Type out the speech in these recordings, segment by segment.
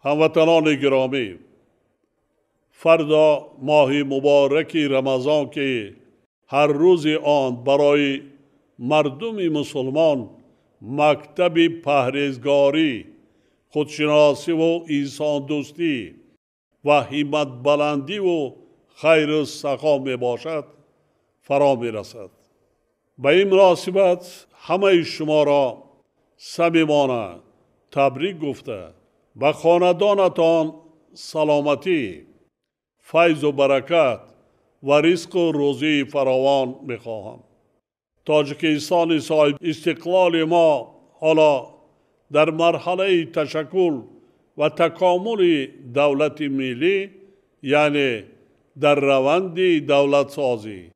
هموطنان گرامی، فردا ماه مبارک رمضان که هر روز آن برای مردم مسلمان مکتب پرهیزگاری، خودشناسی و انسان دوستی و همت بلندی و خیر و سخا می باشد فرا می رسد. به این مناسبت همه شما را صمیمانه تبریک گفته و خاندانتان سلامتی، فیض و برکت و رزق و روزی فراوان می خواهم. تاجیکستان صاحب استقلال ما حالا در مرحله تشکل و تکامل دولت ملی، یعنی در روند دولت سازی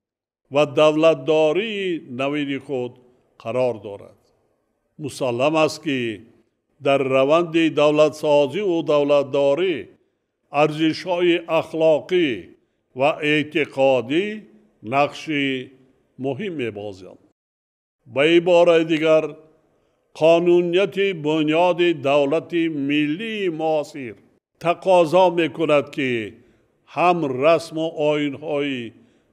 و دولتداری نوین خود قرار دارد. مسلم است که در روند دولت سازی و دولتداری ارزش‌های اخلاقی و اعتقادی نقش مهم می‌بازند. به عبارت دیگر، قانونیت بنیاد دولت ملی معاصر تقاضا می‌کند که هم رسم و آیین‌های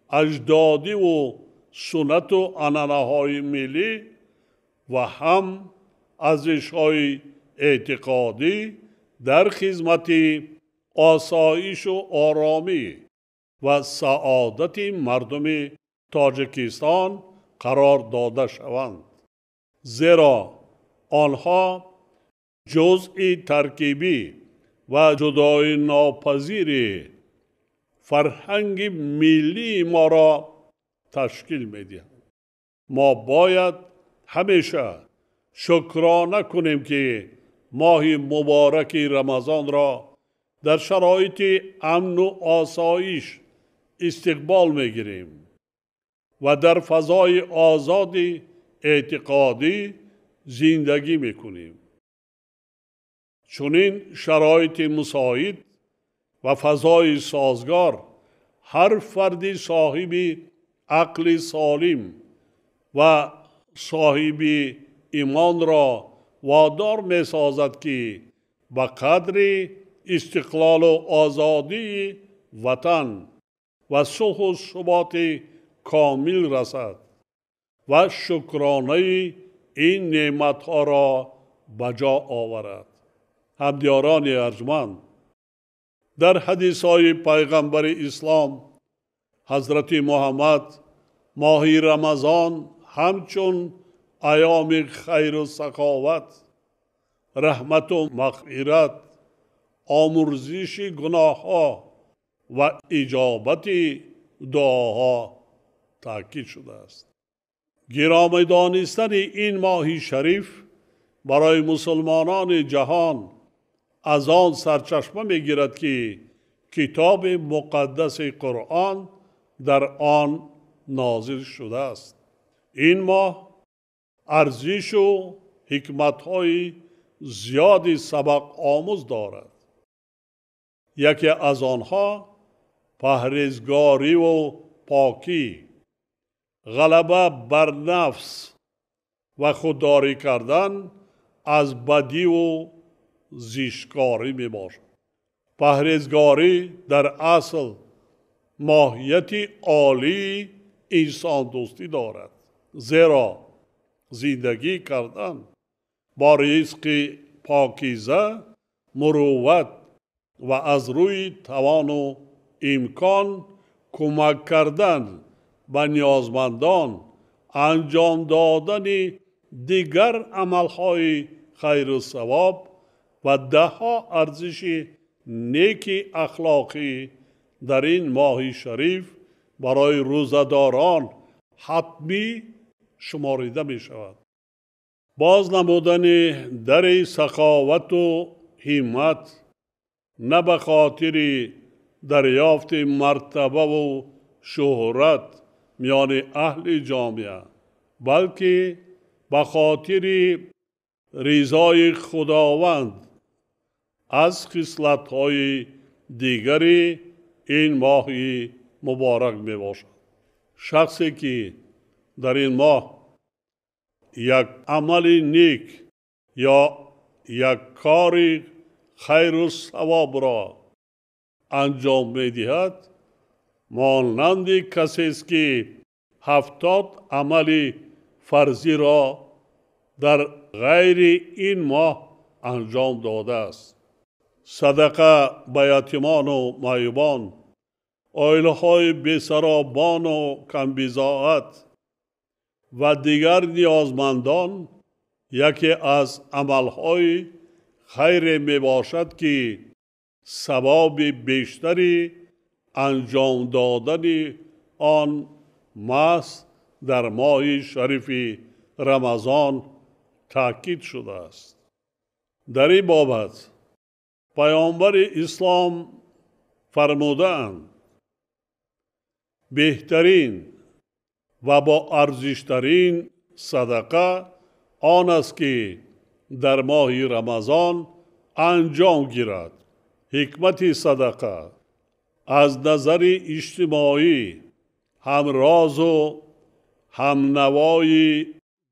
اجدادی و سنت و عنعنه‌های ملی و هم ارزش‌های اعتقادی در خدمت آسایش و آرامی و سعادت مردم تاجیکستان قرار داده شوند، زیرا آنها جزئی ترکیبی و جدای ناپذیر فرهنگ ملی ما را تشکیل می‌دهند. ما باید همیشه شکرانه کنیم که ماه مبارک رمضان را در شرایط امن و آسایش استقبال می‌گیریم و در فضای آزاد اعتقادی زندگی می‌کنیم. چنین شرایط مساعد و فضای سازگار هر فرد صاحب عقل سالم و صاحب ایمان را وادار می سازد که به قدر استقلال و آزادی وطن و صلح و ثبات کامل رسد و شکرانه این نعمت‌ها را بجا آورد. همدیاران ارجمند، در حدیث‌های پیغمبر اسلام حضرت محمد ماه رمضان همچون ایام خیر و سخاوت، رحمت و مغفرت، آمرزش گناه‌ها و اجابت دعاها تاکید شده است. گرامی دانستن این ماه شریف برای مسلمانان جهان از آن سرچشمه می‌گیرد که کتاب مقدس قرآن در آن نازل شده است. این ماه ارزش و حکمت‌های زیادی سبق آموز دارد. یکی از آنها پرهیزگاری و پاکی، غلبه بر نفس و خودداری کردن از بدی و زشتکاری می باشد. پرهیزگاری در اصل ماهیت عالی انسان دوستی دارد، زیرا زندگی کردن با رزق پاکیزه، مروت و از روی توان و امکان کمک کردن به نیازمندان، انجام دادن دیگر عملهای خیر و ثواب و دهها ارزش نیک اخلاقی در این ماه شریف برای روزه‌داران حتمی شماریده می شود. باز نمودن در سخاوت و همت نه به خاطر دریافت مرتبه و شهرت میان اهل جامعه، بلکه به خاطر رضای خداوند از خصلت‌های دیگری این ماه مبارک می باشد. شخصی که در این ماه یک عمل نیک یا یک کار خیر و ثواب را انجام می‌دهد، مانند کسی است که 70 عمل فرضی را در غیر این ماه انجام داده است. صدقه به یتیمان و معیوبان، عائله‌های بی‌سرابان و کم‌بضاعت و دیگر نیازمندان یکی از عملهای خیر می باشد که ثواب بیشتری انجام دادن آن محض در ماه شریف رمضان تاکید شده است. در این بابت پیامبر اسلام فرمودند بهترین و با ارزشترین صدقه آن است که در ماه رمضان انجام گیرد. حکمت صدقه از نظر اجتماعی همراز و همنوای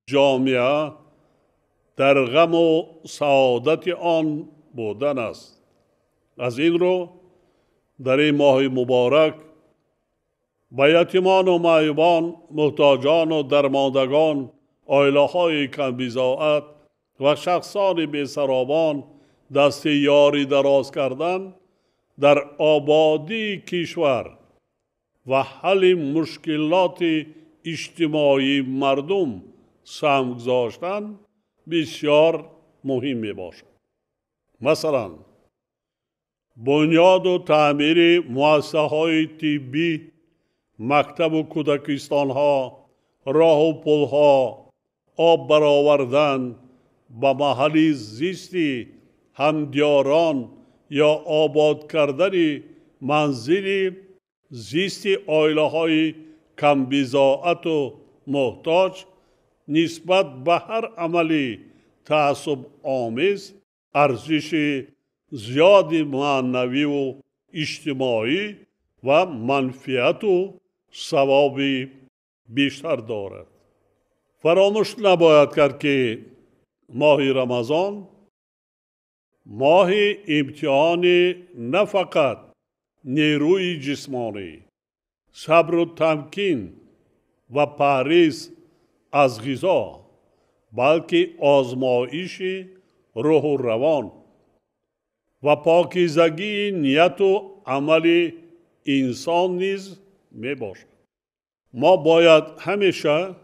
جامعه در غم و سعادت آن بودن است. از این رو در این ماه مبارک به یتیمان و معیوبان، محتاجان و درماندگان، عائله‌های کم‌بضاعت و شخصان بی‌سرابان دست یاری دراز کردن در آبادی کشور و حل مشکلات اجتماعی مردم سهم گذاشتن بسیار مهم می باشد. مثلا بنیاد و تعمیر مؤسسه‌های طبی، مکتب و کودکستان‌ها، راه و پل‌ها، آب برآوردن به محل زیستی همدیاران یا آباد کردن منزل زیست عائله‌های کم‌بضاعت و محتاج نسبت به هر عملی تعصب آمیز ارزش زیاد معنوی و اجتماعی و منفعت و ثواب بیشتر دارد. فراموش نباید کرد که ماه رمضان ماه امتحان نه فقط نیروی جسمانی، صبر و تمکین و پرهیز از غذا، بلکه آزمایش روح و روان و پاکیزگی نیت و عمل انسان نیز می باشد. ما باید همیشه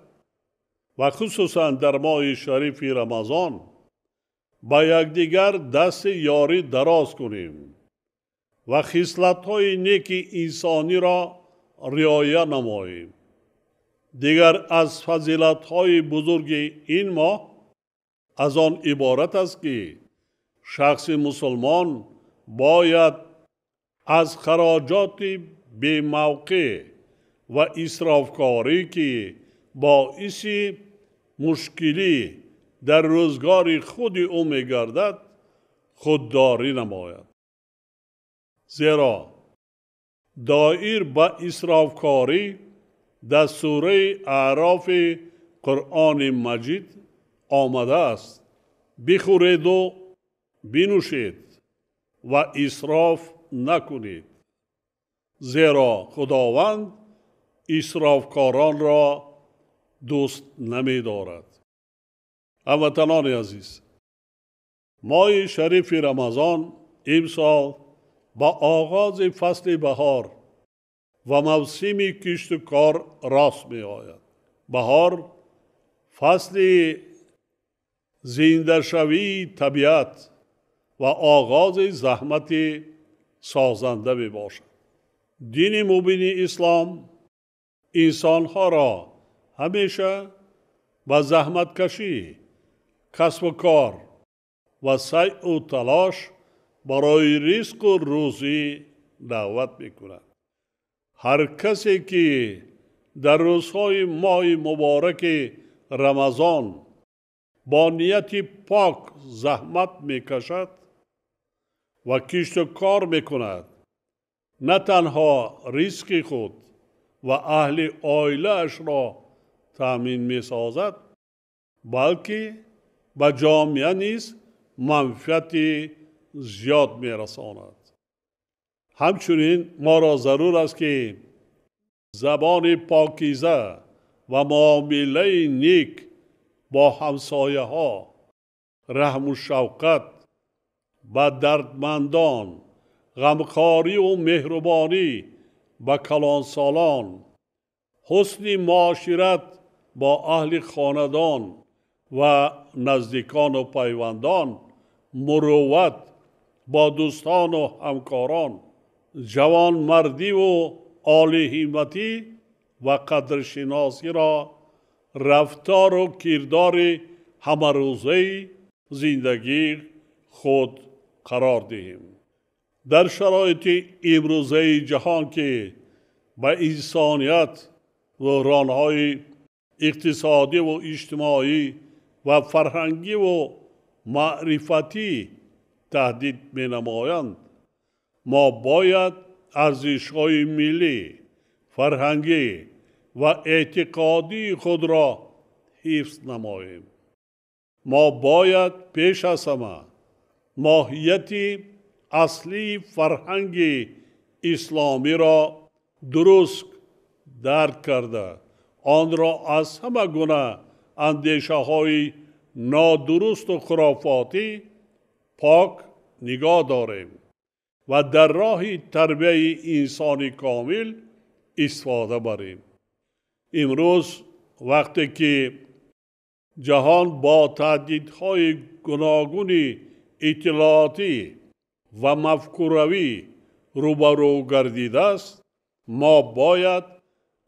و خصوصا در ماه شریف رمضان با یکدیگر دست یاری دراز کنیم و خصلت‌های نیک انسانی را رعایت نماییم. دیگر از فضیلت‌های بزرگ این ماه از آن عبارت است که شخص مسلمان باید از خراجات بی موقع و اسرافکاری که باعث مشکلی در روزگار خود او می گردد خودداری نماید. زیرا دایر به اسرافکاری در سوره اعراف قرآن مجید آمده است بخورید و بنوشید و اسراف نکنید، زیرا خداوند اسرافکاران را دوست نمی دارد. هموطنان عزیز، ماه شریف رمضان امسال با آغاز فصل بهار و موسم کشت و کار راست می آید. بهار فصل زنده شوی طبیعت و آغاز زحمت سازنده می باشد. دین مبین اسلام انسانها را همیشه با زحمت کشی، کسب و کار و سعی و تلاش برای رزق و روزی دعوت می کند. هر کسی که در روزهای ماه مبارک رمضان با نیت پاک زحمت می کشد و کشت و کار می کند، نه تنها رزق خود و اهل عائله‌اش را تامین می سازد، بلکه به جامعه نیز منفعت زیاد می رساند. همچنین ما را ضرور است که زبان پاکیزه و معامله نیک با همسایه ها، رحم و شفقت و دردمندان، غمخواری و مهربانی با کلانسالان، حسن معاشرت با اهل خاندان و نزدیکان و پیوندان، مروت با دوستان و همکاران، جوان مردی و عالی همتی و قدرشناسی را رفتار و کردار همه روزه زندگی خود قرار دهیم. در شرایط امروزه جهان که به انسانیت بحران‌های اقتصادی و اجتماعی و فرهنگی و معرفتی تهدید می‌نمایند، ما باید ارزش‌های ملی، فرهنگی و اعتقادی خود را حفظ نماییم. ما باید پیش از همه ماهیت اصلی فرهنگ اسلامی را درست درک کرده، آن را از همه گونه اندیشه های نادرست و خرافاتی پاک نگاه داریم و در راه تربیت انسانی کامل استفاده بریم. امروز وقتی که جهان با تهدیدهای گوناگون اطلاعاتی و مفکوروی روبرو گردیده است، ما باید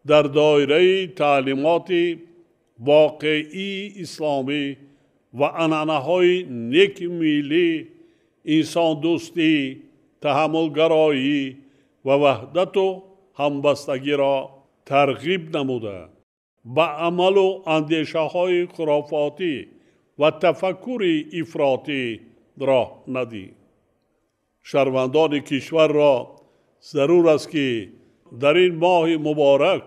در دایره تعلیمات واقعی اسلامی و عنعنه‌های نیک ملی، انسان دوستی، تحملگرایی و وحدت و همبستگی را ترغیب نموده، به عمل و اندیشه های خرافاتی و تفکر افراطی راه ندهیم. شهروندان کشور را ضرور است که در این ماه مبارک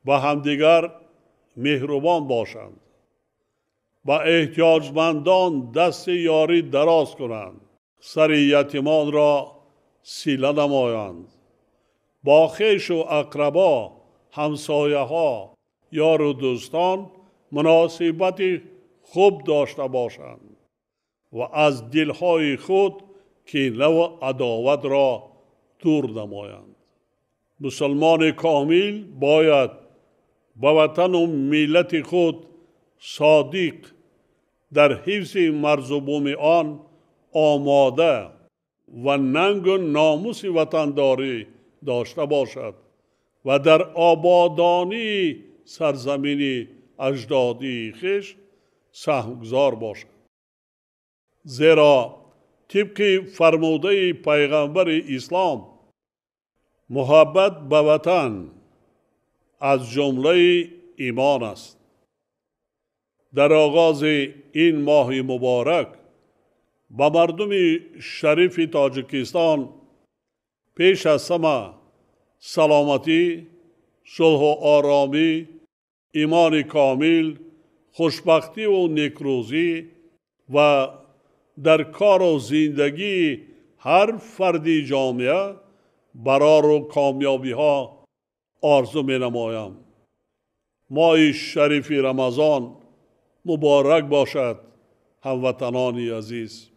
به همدیگر مهربان باشند، با احتیاجمندان دست یاری دراز کنند، سر یتیمان را صله نمایند، با خویش و اقربا، همسایه ها، یار و دوستان مناسبت خوب داشته باشند و از دلهای خود کینه و عداوت را دور نمایند. مسلمان کامل باید به وطن و ملت خود صادق، در حفظ مرز و بوم آن آماده و ننگ و ناموس وطنداری داشته باشد و در آبادانی سرزمین اجدادی خویش سهمگزار باشد. زیرا طبق فرموده پیغمبر اسلام، محبت به وطن از جمله ایمان است. در آغاز این ماه مبارک به مردم شریف تاجیکستان پیش از همه سلامتی، صلح و آرامی، ایمان کامل، خوشبختی و نیکروزی و در کار و زندگی هر فردی جامعه برار و کامیابی ها آرزو می نمایم. ماه شریف رمضان مبارک باشد هموطنان عزیز.